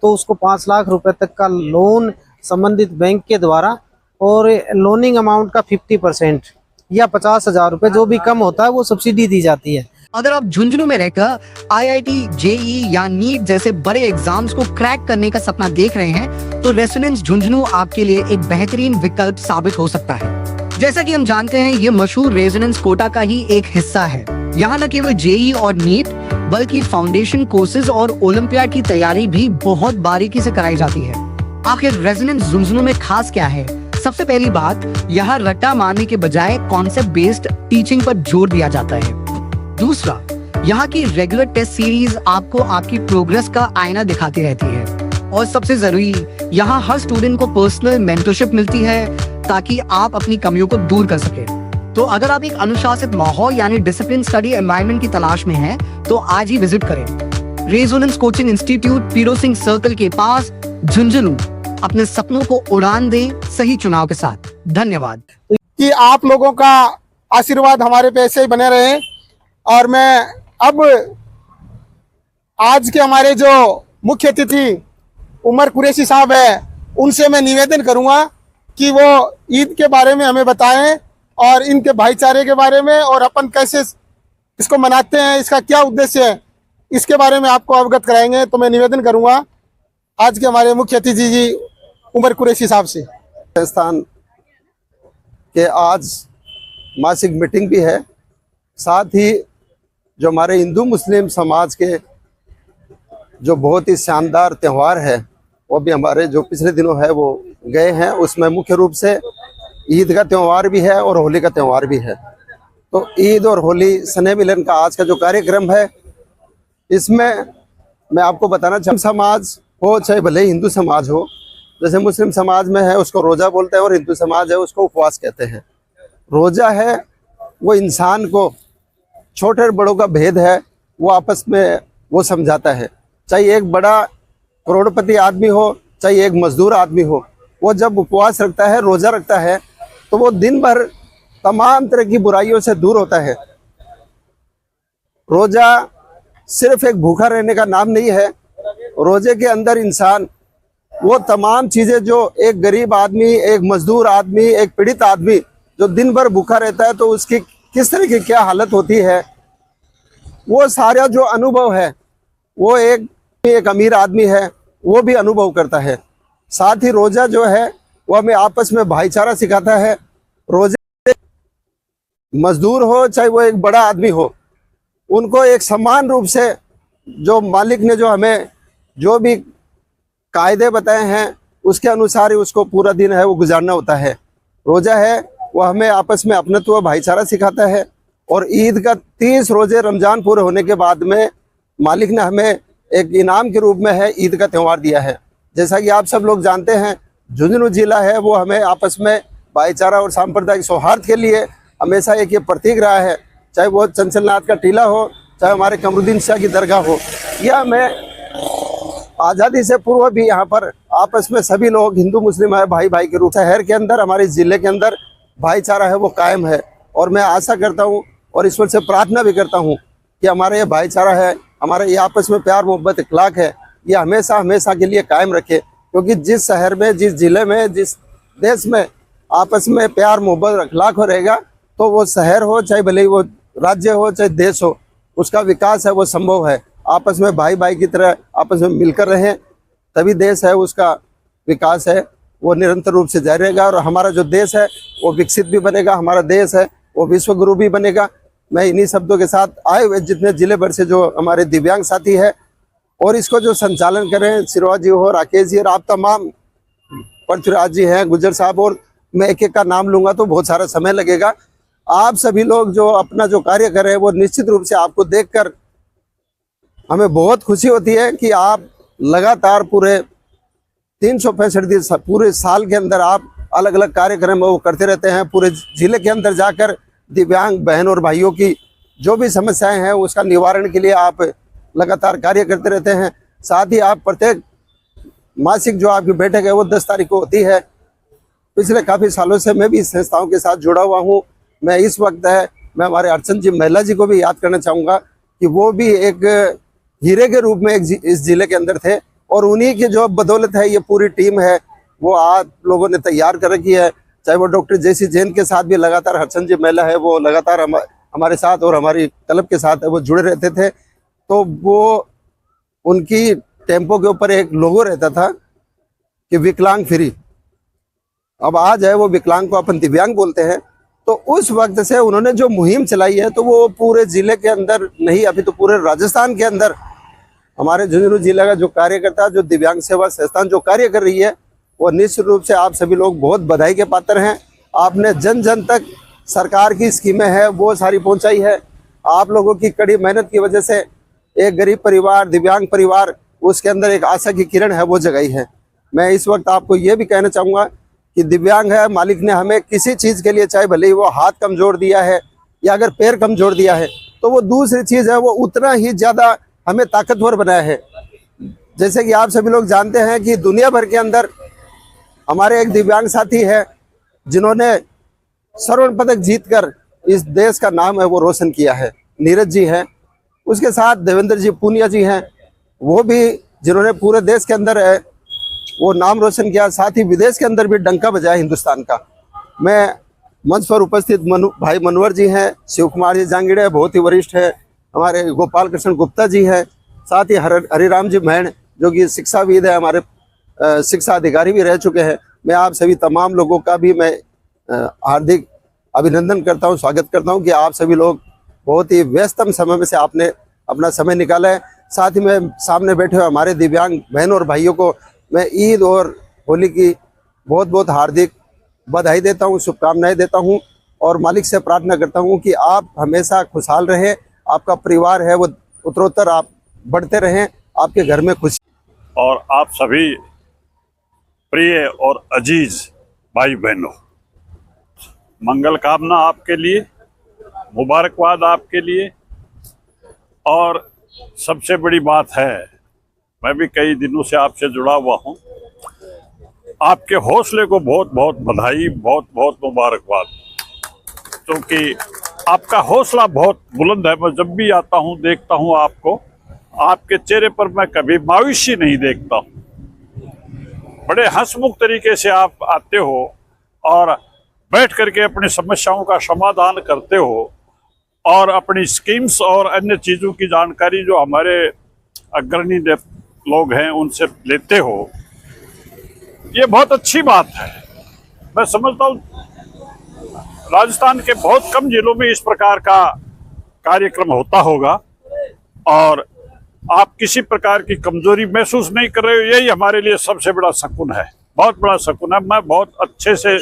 तो उसको 5 लाख रुपए तक का लोन संबंधित बैंक के द्वारा, और लोनिंग अमाउंट का 50% या 50,000 रुपए जो भी कम होता है वो सब्सिडी दी जाती है। अगर आप झुंझुनू में रहकर आईआईटी, जेई या नीट जैसे बड़े एग्जाम्स को क्रैक करने का सपना देख रहे हैं, तो रेसिडेंस झुंझुनू आपके लिए एक बेहतरीन विकल्प साबित हो सकता है। जैसा कि हम जानते हैं, ये मशहूर रेजिडेंस कोटा का ही एक हिस्सा है। यहाँ न केवल जेई और नीट बल्कि फाउंडेशन कोर्सेज और ओलंपियाड की तैयारी भी बहुत बारीकी से कराई जाती है। आखिर रेजिडेंस झुंझुनू में खास क्या है? सबसे पहली बात, यहाँ रट्टा मारने के बजाय कॉन्सेप्ट बेस्ड टीचिंग पर जोर दिया जाता है। दूसरा, यहाँ की रेगुलर टेस्ट सीरीज आपको आपकी प्रोग्रेस का आईना दिखाती रहती है। और सबसे जरूरी, यहाँ हर स्टूडेंट को पर्सनल मेंटरशिप मिलती है ताकि आप अपनी कमियों को दूर कर सके। तो अगर आप एक अनुशासित माहौल यानी डिसिप्लिन स्टडी एनवायरनमेंट की तलाश में हैं, तो आज ही विजिट करें रेजोनेंस कोचिंग इंस्टीट्यूट, पीरो सिंह सर्कल के पास, झुंझुनू। अपने सपनों को उड़ान दें सही चुनाव के साथ। धन्यवाद। कि आप लोगों का आशीर्वाद हमारे पे ऐसे ही बने रहे। और मैं अब आज के हमारे जो मुख्य अतिथि उमर कुरैशी साहब है, उनसे मैं निवेदन करूंगा कि वो ईद के बारे में हमें बताएं और इनके भाईचारे के बारे में, और अपन कैसे इसको मनाते हैं, इसका क्या उद्देश्य है, इसके बारे में आपको अवगत कराएंगे। तो मैं निवेदन करूंगा आज के हमारे मुख्य अतिथि जी उमर कुरैशी साहब से। राजस्थान के आज मासिक मीटिंग भी है, साथ ही जो हमारे हिंदू मुस्लिम समाज के जो बहुत ही शानदार त्यौहार है वो भी हमारे जो पिछले दिनों है वो गए हैं। उसमें मुख्य रूप से ईद का त्यौहार भी है और होली का त्यौहार भी है। तो ईद और होली स्नेह मिलन का आज का जो कार्यक्रम है, इसमें मैं आपको बताना चाहूँ, समाज हो चाहे भले हिंदू समाज हो, जैसे मुस्लिम समाज में है उसको रोज़ा बोलते हैं और हिंदू समाज है उसको उपवास कहते हैं। रोज़ा है वो इंसान को, छोटे और बड़ों का भेद है वो आपस में वो समझाता है। चाहे एक बड़ा करोड़पति आदमी हो चाहे एक मजदूर आदमी हो, वो जब उपवास रखता है, रोज़ा रखता है, तो वो दिन भर तमाम तरह की बुराइयों से दूर होता है। रोज़ा सिर्फ एक भूखा रहने का नाम नहीं है। रोज़े के अंदर इंसान वो तमाम चीज़ें जो एक गरीब आदमी, एक मजदूर आदमी, एक पीड़ित आदमी जो दिन भर भूखा रहता है तो उसकी किस तरह की क्या हालत होती है, वो सारा जो अनुभव है वो एक अमीर आदमी है वो भी अनुभव करता है। साथ ही रोज़ा जो है वो हमें आपस में भाईचारा सिखाता है। रोज़े मजदूर हो चाहे वो एक बड़ा आदमी हो, उनको एक समान रूप से जो मालिक ने जो हमें जो भी कायदे बताए हैं उसके अनुसार ही उसको पूरा दिन है वो गुजारना होता है। रोज़ा है वो हमें आपस में अपनत्व भाईचारा सिखाता है। और ईद का 30 रोजे रमज़ान पूरे होने के बाद में मालिक ने हमें एक इनाम के रूप में है ईद का त्यौहार दिया है। जैसा कि आप सब लोग जानते हैं, झुंझुनू जिला है वो हमें आपस में भाईचारा और सांप्रदायिक सौहार्द के लिए हमेशा एक ये प्रतीक रहा है। चाहे वो चंचलनाथ का टीला हो, चाहे हमारे कमरुद्दीन शाह की दरगाह हो, या हमें आज़ादी से पूर्व भी यहाँ पर आपस में सभी लोग हिंदू मुस्लिम है भाई भाई के रूप से। शहर के अंदर, हमारे ज़िले के अंदर भाईचारा है वो कायम है। और मैं आशा करता हूँ और ईश्वर से प्रार्थना भी करता हूँ कि हमारा ये भाईचारा है, हमारे ये आपस में प्यार मोहब्बत इखलाक है, ये हमेशा हमेशा के लिए कायम रखे। क्योंकि जिस शहर में, जिस ज़िले में, जिस देश में आपस में प्यार मोहब्बत इखलाक हो रहेगा, तो वो शहर हो चाहे भले ही वो राज्य हो चाहे देश हो, उसका विकास है वो संभव है। आपस में भाई भाई की तरह आपस में मिलकर रहें, तभी देश है उसका विकास है वो निरंतर रूप से जारी रहेगा। और हमारा जो देश है वो विकसित भी बनेगा, हमारा देश है वो विश्व गुरु भी बनेगा। मैं इन्हीं शब्दों के साथ आए हुए जितने जिले भर से जो हमारे दिव्यांग साथी है और इसको जो संचालन करें, सिरवा जी हो, राकेश जी और आप तमाम, पृथ्वीराज जी हैं, गुजर साहब, और मैं एक एक का नाम लूँगा तो बहुत सारा समय लगेगा। आप सभी लोग जो अपना जो कार्य कर रहे हैं वो निश्चित रूप से आपको देखकर हमें बहुत खुशी होती है कि आप लगातार पूरे 365 दिन पूरे साल के अंदर आप अलग अलग कार्यक्रम वो करते रहते हैं। पूरे जिले के अंदर जाकर दिव्यांग बहन और भाइयों की जो भी समस्याएं हैं उसका निवारण के लिए आप लगातार कार्य करते रहते हैं। साथ ही आप प्रत्येक मासिक जो आपकी बैठक है वो 10 तारीख को होती है। पिछले काफ़ी सालों से मैं भी इस संस्थाओं के साथ जुड़ा हुआ हूँ। मैं इस वक्त मैं हमारे अर्चन जी महिला जी को भी याद करना चाहूँगा कि वो भी एक हीरे के रूप में इस जिले के अंदर थे। और उन्हीं की जो बदौलत है ये पूरी टीम है वो आप लोगों ने तैयार कर रखी है। चाहे वो डॉक्टर जेसी जैन के साथ भी लगातार हरचंद जी महिला है वो लगातार हमारे साथ और हमारी क्लब के साथ है वो जुड़े रहते थे। तो वो उनकी टेम्पो के ऊपर एक लोगो रहता था कि विकलांग फ्री। अब आज है वो विकलांग को अपन दिव्यांग बोलते हैं। तो उस वक्त से उन्होंने जो मुहिम चलाई है तो वो पूरे जिले के अंदर नहीं अभी तो पूरे राजस्थान के अंदर हमारे झुंझुनू जिला का जो कार्यकर्ता जो दिव्यांग सेवा संस्थान जो कार्य कर रही है वो निश्चित रूप से आप सभी लोग बहुत बधाई के पात्र हैं। आपने जन जन तक सरकार की स्कीमें हैं वो सारी पहुंचाई है। आप लोगों की कड़ी मेहनत की वजह से एक गरीब परिवार दिव्यांग परिवार उसके अंदर एक आशा की किरण है वो जगाई है। मैं इस वक्त आपको ये भी कहना चाहूँगा कि दिव्यांग है मालिक ने हमें किसी चीज़ के लिए चाहे भले ही वो हाथ कमजोर दिया है या अगर पैर कमजोर दिया है तो वो दूसरी चीज़ है वो उतना ही ज़्यादा हमें ताकतवर बनाया है। जैसे कि आप सभी लोग जानते हैं कि दुनिया भर के अंदर हमारे एक दिव्यांग साथी है जिन्होंने स्वर्ण पदक जीतकर इस देश का नाम है वो रोशन किया है, नीरज जी हैं। उसके साथ देवेंद्र जी पूनिया जी हैं वो भी जिन्होंने पूरे देश के अंदर है वो नाम रोशन किया, साथ ही विदेश के अंदर भी डंका बजाया हिंदुस्तान का। मैं मंच पर उपस्थित भाई मनोहर जी हैं, शिव कुमार जी जांगीड़े बहुत ही वरिष्ठ है, हमारे गोपाल कृष्ण गुप्ता जी हैं, साथ ही हरिराम जी मैण जो कि शिक्षाविद है, हमारे शिक्षा अधिकारी भी रह चुके हैं। मैं आप सभी तमाम लोगों का भी मैं हार्दिक अभिनंदन करता हूं, स्वागत करता हूं कि आप सभी लोग बहुत ही व्यस्तम समय में से आपने अपना समय निकाला है। साथ ही मैं सामने बैठे हुए हमारे दिव्यांग बहनों और भाइयों को मैं ईद और होली की बहुत बहुत हार्दिक बधाई देता हूं, शुभकामनाएं देता हूं और मालिक से प्रार्थना करता हूं कि आप हमेशा खुशहाल रहें, आपका परिवार है वो उत्तरोत्तर आप बढ़ते रहें, आपके घर में खुशी। और आप सभी प्रिय और अजीज भाई बहनों, मंगल कामना आपके लिए, मुबारकबाद आपके लिए। और सबसे बड़ी बात है मैं भी कई दिनों से आपसे जुड़ा हुआ हूं, आपके हौसले को बहुत बहुत बधाई, बहुत बहुत मुबारकबाद, क्योंकि आपका हौसला बहुत बुलंद है। मैं जब भी आता हूं देखता हूं आपको, आपके चेहरे पर मैं कभी मायूसी नहीं देखता हूं। बड़े हंसमुख तरीके से आप आते हो और बैठ करके अपनी समस्याओं का समाधान करते हो और अपनी स्कीम्स और अन्य चीज़ों की जानकारी जो हमारे अग्रणी लोग हैं उनसे लेते हो। ये बहुत अच्छी बात है। मैं समझता हूँ राजस्थान के बहुत कम जिलों में इस प्रकार का कार्यक्रम होता होगा और आप किसी प्रकार की कमजोरी महसूस नहीं कर रहे हो, यही हमारे लिए सबसे बड़ा सुकून है, बहुत बड़ा सुकून है। मैं बहुत अच्छे से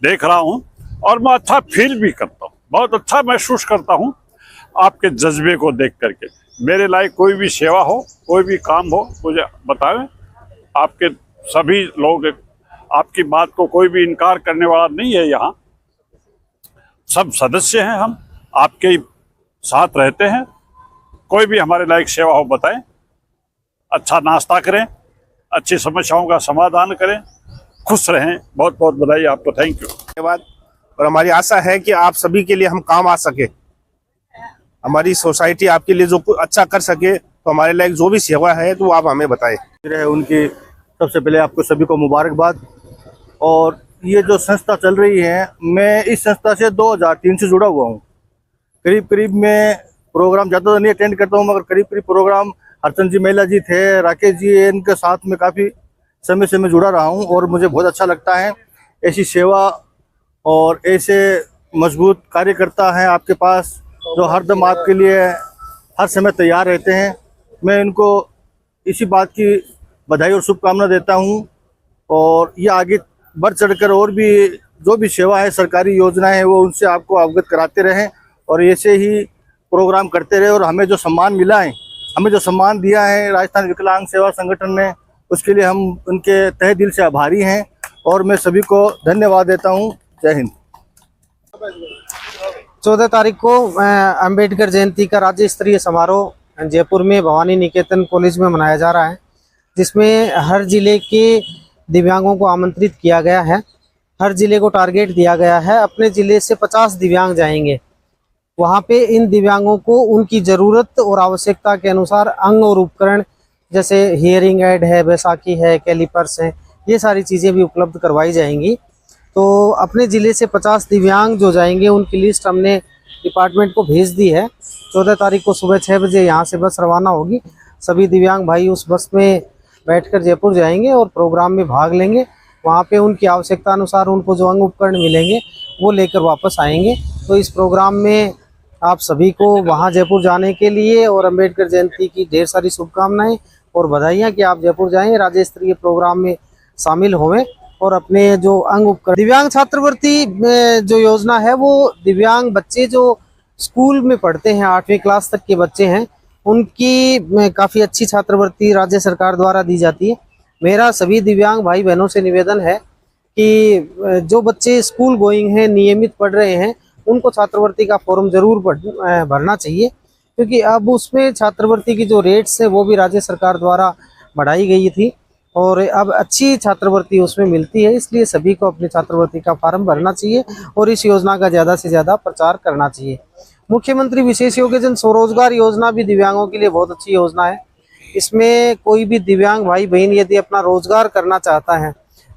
देख रहा हूँ और मैं अच्छा फील भी करता हूँ, बहुत अच्छा महसूस करता हूँ आपके जज्बे को देख करके। मेरे लायक कोई भी सेवा हो, कोई भी काम हो, मुझे बताएं। आपके सभी लोग, आपकी बात को कोई भी इनकार करने वाला नहीं है। यहाँ सब सदस्य हैं, हम आपके साथ रहते हैं। कोई भी हमारे लायक सेवा हो बताएं, अच्छा नाश्ता करें, अच्छी समस्याओं का समाधान करें, खुश रहें। बहुत बहुत बधाई आपको, थैंक यू। धन्यवाद। और हमारी आशा है कि आप सभी के लिए हम काम आ सके, हमारी सोसाइटी आपके लिए जो कुछ अच्छा कर सके, तो हमारे लायक जो भी सेवा है तो आप हमें बताएं। उनकी सबसे पहले आपको सभी को मुबारकबाद। और ये जो संस्था चल रही है, मैं इस संस्था से 2003 से जुड़ा हुआ हूँ। करीब करीब मैं प्रोग्राम ज़्यादा तो नहीं अटेंड करता हूँ, मगर करीब करीब प्रोग्राम हरचंद जी महिला जी थे, राकेश जी, इनके साथ में काफ़ी समय से मैं जुड़ा रहा हूँ और मुझे बहुत अच्छा लगता है। ऐसी सेवा और ऐसे मजबूत कार्यकर्ता हैं आपके पास जो हरदम आपके लिए हर समय तैयार रहते हैं। मैं इनको इसी बात की बधाई और शुभकामना देता हूं और ये आगे बढ़ चढ़कर और भी जो भी सेवा है, सरकारी योजनाएं हैं, वो उनसे आपको अवगत कराते रहें और ऐसे ही प्रोग्राम करते रहे। और हमें जो सम्मान मिला है, हमें जो सम्मान दिया है राजस्थान विकलांग सेवा संगठन ने, उसके लिए हम उनके तहे दिल से आभारी हैं और मैं सभी को धन्यवाद देता हूं। जय हिंद। 14 तारीख को अंबेडकर जयंती का राज्य स्तरीय समारोह जयपुर में भवानी निकेतन कॉलेज में मनाया जा रहा है, जिसमें हर जिले के दिव्यांगों को आमंत्रित किया गया है। हर जिले को टारगेट दिया गया है, अपने जिले से 50 दिव्यांग जाएंगे। वहाँ पे इन दिव्यांगों को उनकी ज़रूरत और आवश्यकता के अनुसार अंग और उपकरण जैसे हियरिंग एड है, बैसाखी है, कैलिपर्स हैं, ये सारी चीज़ें भी उपलब्ध करवाई जाएंगी। तो अपने ज़िले से 50 दिव्यांग जो जाएंगे उनकी लिस्ट हमने डिपार्टमेंट को भेज दी है। 14 तारीख को सुबह 6 बजे यहाँ से बस रवाना होगी। सभी दिव्यांग भाई उस बस में बैठकर जयपुर जाएंगे और प्रोग्राम में भाग लेंगे। वहाँ पे उनकी आवश्यकता अनुसार उनको जो अंग उपकरण मिलेंगे वो लेकर वापस आएंगे। तो इस प्रोग्राम में आप सभी को वहाँ जयपुर जाने के लिए और अम्बेडकर जयंती की ढेर सारी शुभकामनाएं और बधाइयाँ कि आप जयपुर जाएं, राज्य स्तरीय प्रोग्राम में शामिल होवें और अपने जो अंग उपकरण। दिव्यांग छात्रवृत्ति जो योजना है वो दिव्यांग बच्चे जो स्कूल में पढ़ते हैं, 8वीं क्लास तक के बच्चे हैं, उनकी काफ़ी अच्छी छात्रवृत्ति राज्य सरकार द्वारा दी जाती है। मेरा सभी दिव्यांग भाई बहनों से निवेदन है कि जो बच्चे स्कूल गोइंग हैं, नियमित पढ़ रहे हैं, उनको छात्रवृत्ति का फॉर्म जरूर भरना चाहिए, क्योंकि अब उसमें छात्रवृत्ति की जो रेट्स है वो भी राज्य सरकार द्वारा बढ़ाई गई थी और अब अच्छी छात्रवृत्ति उसमें मिलती है। इसलिए सभी को अपनी छात्रवृत्ति का फॉर्म भरना चाहिए और इस योजना का ज़्यादा से ज़्यादा प्रचार करना चाहिए। मुख्यमंत्री विशेष योग्यजन स्वरोजगार योजना भी दिव्यांगों के लिए बहुत अच्छी योजना है। इसमें कोई भी दिव्यांग भाई बहन यदि अपना रोजगार करना चाहता है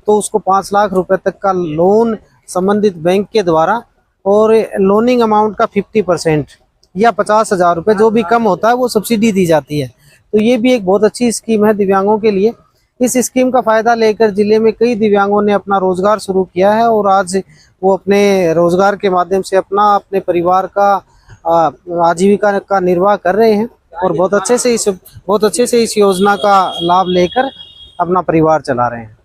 तो उसको 5 लाख रुपए तक का लोन संबंधित बैंक के द्वारा और लोनिंग अमाउंट का 50% या 50,000 रुपये जो भी कम होता है वो सब्सिडी दी जाती है। तो ये भी एक बहुत अच्छी स्कीम है दिव्यांगों के लिए। इस स्कीम का फ़ायदा लेकर जिले में कई दिव्यांगों ने अपना रोजगार शुरू किया है और आज वो अपने रोजगार के माध्यम से अपने परिवार का आजीविका का निर्वाह कर रहे हैं और बहुत अच्छे से इस योजना का लाभ लेकर अपना परिवार चला रहे हैं।